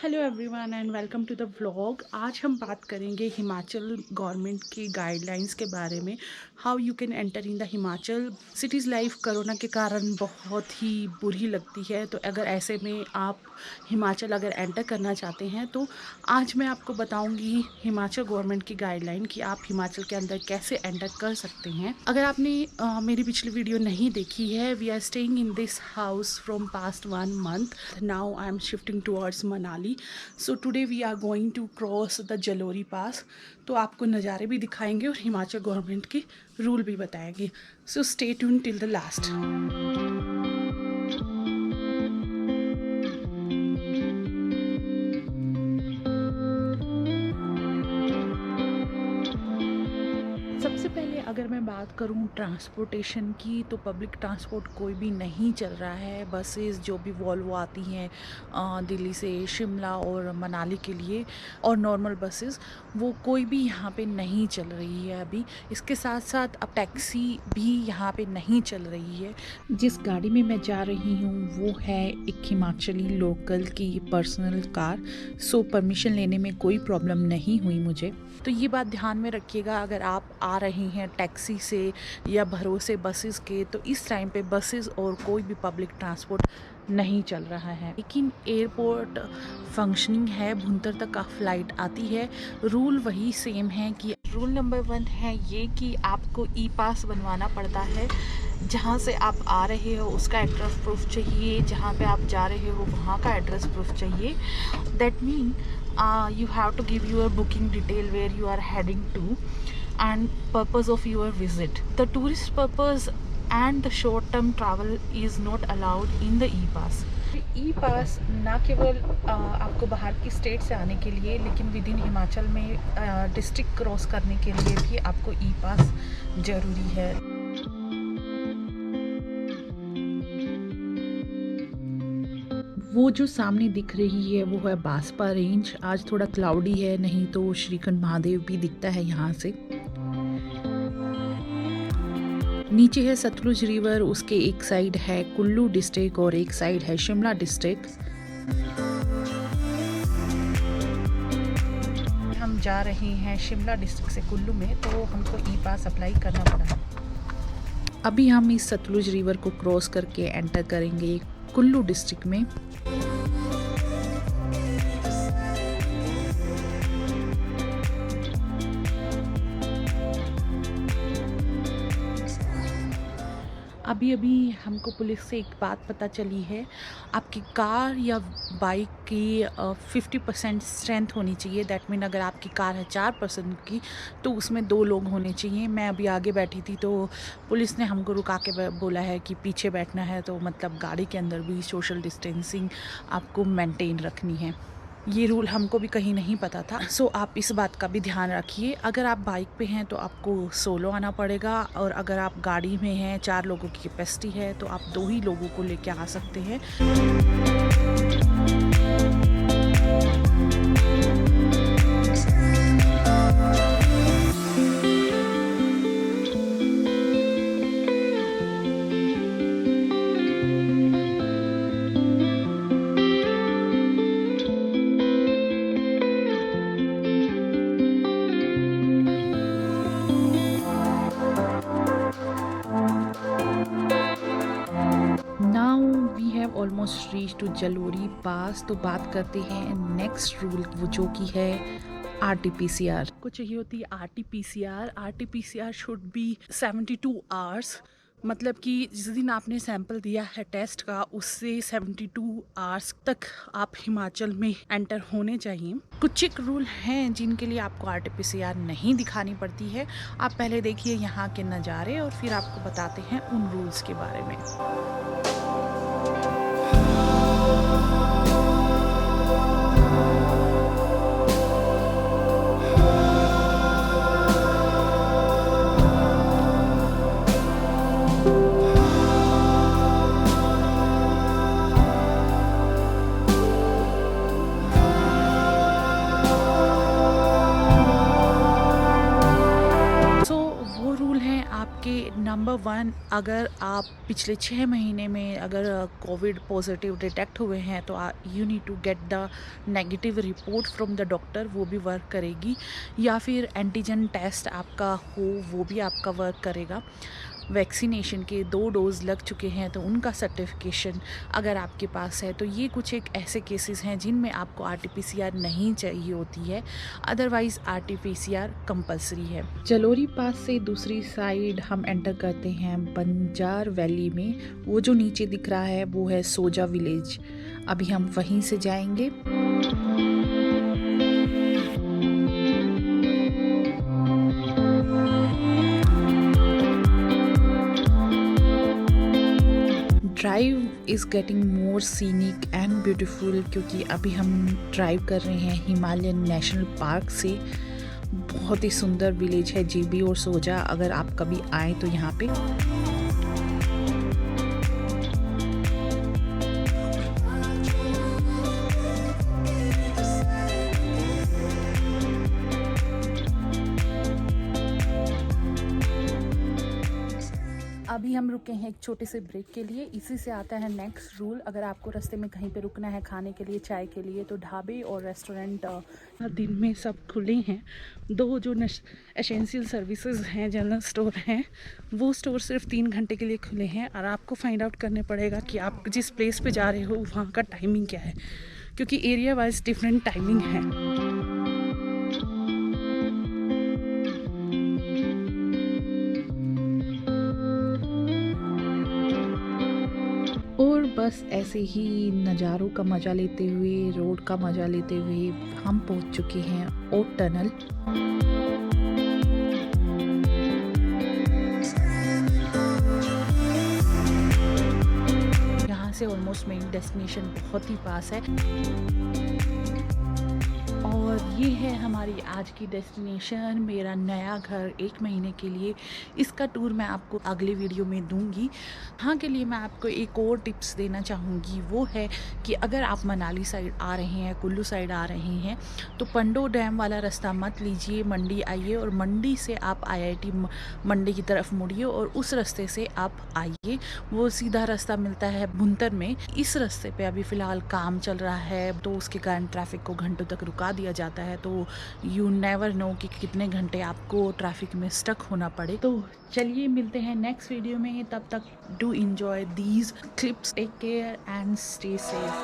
Hello everyone and welcome to the vlog. आज हम बात करेंगे हिमाचल गवर्नमेंट की गाइडलाइंस के बारे में। How you can enter in the Himachal. Cities life corona के कारण बहुत ही बुरी लगती है, तो अगर ऐसे में आप हिमाचल अगर एंटर करना चाहते हैं तो आज मैं आपको बताऊंगी हिमाचल गवर्नमेंट की गाइडलाइन कि आप हिमाचल के अंदर कैसे एंटर कर सकते हैं। अगर आपने मेरी पिछली वीडियो नहीं देखी है, we are staying in this house from past 1 month। Now I am shifting towards Manali. So today we are going to cross the Jalori pass. तो आपको नज़ारे भी दिखाएंगे और हिमाचल गवर्नमेंट के रूल भी बताएंगे। So stay tune till the last. सबसे पहले अगर मैं बात करूं ट्रांसपोर्टेशन की, तो पब्लिक ट्रांसपोर्ट कोई भी नहीं चल रहा है। बसेस जो भी वॉल्वो आती हैं दिल्ली से शिमला और मनाली के लिए, और नॉर्मल बसेस वो कोई भी यहाँ पे नहीं चल रही है अभी। इसके साथ साथ अब टैक्सी भी यहाँ पे नहीं चल रही है। जिस गाड़ी में मैं जा रही हूँ वो है एक हिमाचली लोकल की पर्सनल कार। सो परमिशन लेने में कोई प्रॉब्लम नहीं हुई मुझे। तो ये बात ध्यान में रखिएगा, अगर आप आ रही हैं टैक्सी से या भरोसे बसेस के, तो इस टाइम पे बसेस और कोई भी पब्लिक ट्रांसपोर्ट नहीं चल रहा है। लेकिन एयरपोर्ट फंक्शनिंग है, भुंतर तक का फ़्लाइट आती है। रूल वही सेम है कि रूल नंबर 1 है ये कि आपको ई पास बनवाना पड़ता है। जहाँ से आप आ रहे हो उसका एड्रेस प्रूफ चाहिए, जहाँ पे आप जा रहे हो वहाँ का एड्रेस प्रूफ चाहिए। That mean you have to give your booking detail where you are heading to and purpose of your visit. The tourist purpose and the short term travel is not allowed in the e-pass. ई पास ना केवल आपको बाहर की state से आने के लिए, लेकिन विद इन हिमाचल में डिस्ट्रिक्ट क्रॉस करने के लिए भी आपको ई पास ज़रूरी है। वो जो सामने दिख रही है वो है बासपा रेंज। आज थोड़ा क्लाउडी है, नहीं तो श्रीखंड महादेव भी दिखता है यहाँ से। नीचे है सतलुज रिवर, उसके एक साइड है कुल्लू डिस्ट्रिक्ट और एक साइड है शिमला डिस्ट्रिक्ट। हम जा रहे हैं शिमला डिस्ट्रिक्ट से कुल्लू में, तो हमको ई पास अप्लाई करना पड़ा। अभी हम इस सतलुज रिवर को क्रॉस करके एंटर करेंगे कुल्लू डिस्ट्रिक्ट में। अभी हमको पुलिस से एक बात पता चली है, आपकी कार या बाइक की 50% स्ट्रेंथ होनी चाहिए। दैट मीन अगर आपकी कार है 4% की तो उसमें 2 लोग होने चाहिए। मैं अभी आगे बैठी थी तो पुलिस ने हमको रुका के बोला है कि पीछे बैठना है, तो मतलब गाड़ी के अंदर भी सोशल डिस्टेंसिंग आपको मेंटेन रखनी है। ये रूल हमको भी कहीं नहीं पता था। सो आप इस बात का भी ध्यान रखिए। अगर आप बाइक पे हैं तो आपको सोलो आना पड़ेगा, और अगर आप गाड़ी में हैं 4 लोगों की कैपेसिटी है तो आप 2 ही लोगों को लेके आ सकते हैं। Now we have almost reach to Jalori pass. तो बात करते हैं नेक्स्ट रूल, वो जो कि है RT-PCR को चाहिए होती है। RT-PCR should be 72 hours. मतलब कि जिस दिन आपने सैंपल दिया है टेस्ट का, उससे 72 आवर्स तक आप हिमाचल में एंटर होने चाहिए। कुछ एक रूल हैं जिनके लिए आपको RT-PCR नहीं दिखानी पड़ती है। आप पहले देखिए यहाँ के नज़ारे और फिर आपको बताते हैं उन रूल्स के बारे में। हैं आपके नंबर 1, अगर आप पिछले 6 महीने में अगर कोविड पॉजिटिव डिटेक्ट हुए हैं तो you need to get the negative report from the doctor, वो भी वर्क करेगी। या फिर एंटीजन टेस्ट आपका हो, वो भी आपका वर्क करेगा। वैक्सीनेशन के 2 डोज़ लग चुके हैं तो उनका सर्टिफिकेशन अगर आपके पास है, तो ये कुछ एक ऐसे केसेस हैं जिनमें आपको RT-PCR नहीं चाहिए होती है, अदरवाइज़ RT-PCR कंपलसरी है। जलोरी पास से दूसरी साइड हम एंटर करते हैं बंजार वैली में। वो जो नीचे दिख रहा है वो है सोजा विलेज। अभी हम वहीं से जाएंगे। Drive is getting more scenic and beautiful, क्योंकि अभी हम ड्राइव कर रहे हैं हिमालयन नेशनल पार्क से। बहुत ही सुंदर विलेज है JB और सोजा, अगर आप कभी आए तो यहाँ पे। अभी हम रुके हैं एक छोटे से ब्रेक के लिए। इसी से आता है नेक्स्ट रूल, अगर आपको रास्ते में कहीं पे रुकना है खाने के लिए, चाय के लिए, तो ढाबे और रेस्टोरेंट दिन में सब खुले हैं। 2 जो एसेंशियल सर्विसेज हैं, जनरल स्टोर हैं, वो स्टोर सिर्फ 3 घंटे के लिए खुले हैं। और आपको फाइंड आउट करने पड़ेगा कि आप जिस प्लेस पे जा रहे हो वहाँ का टाइमिंग क्या है, क्योंकि एरिया वाइज डिफरेंट टाइमिंग है। और बस ऐसे ही नज़ारों का मज़ा लेते हुए, रोड का मज़ा लेते हुए हम पहुंच चुके हैं ओट टनल। यहाँ से ऑलमोस्ट मेरी डेस्टिनेशन बहुत ही पास है। और ये है हमारी आज की डेस्टिनेशन, मेरा नया घर 1 महीने के लिए। इसका टूर मैं आपको अगले वीडियो में दूंगी। हाँ, के लिए मैं आपको एक और टिप्स देना चाहूँगी, वो है कि अगर आप मनाली साइड आ रहे हैं, कुल्लू साइड आ रहे हैं, तो पंडो डैम वाला रास्ता मत लीजिए, मंडी आइए और मंडी से आप IIT मंडी की तरफ मुड़िए और उस रास्ते से आप आइए। वो सीधा रास्ता मिलता है भुंतर में। इस रास्ते पे अभी फ़िलहाल काम चल रहा है, तो उसके कारण ट्रैफिक को घंटों तक रुका दिया जाता है, तो यू नेवर नो कि कितने घंटे आपको ट्रैफिक में स्टक होना पड़े। तो चलिए मिलते हैं नेक्स्ट वीडियो में, तब तक do enjoy these clips, take care and stay safe.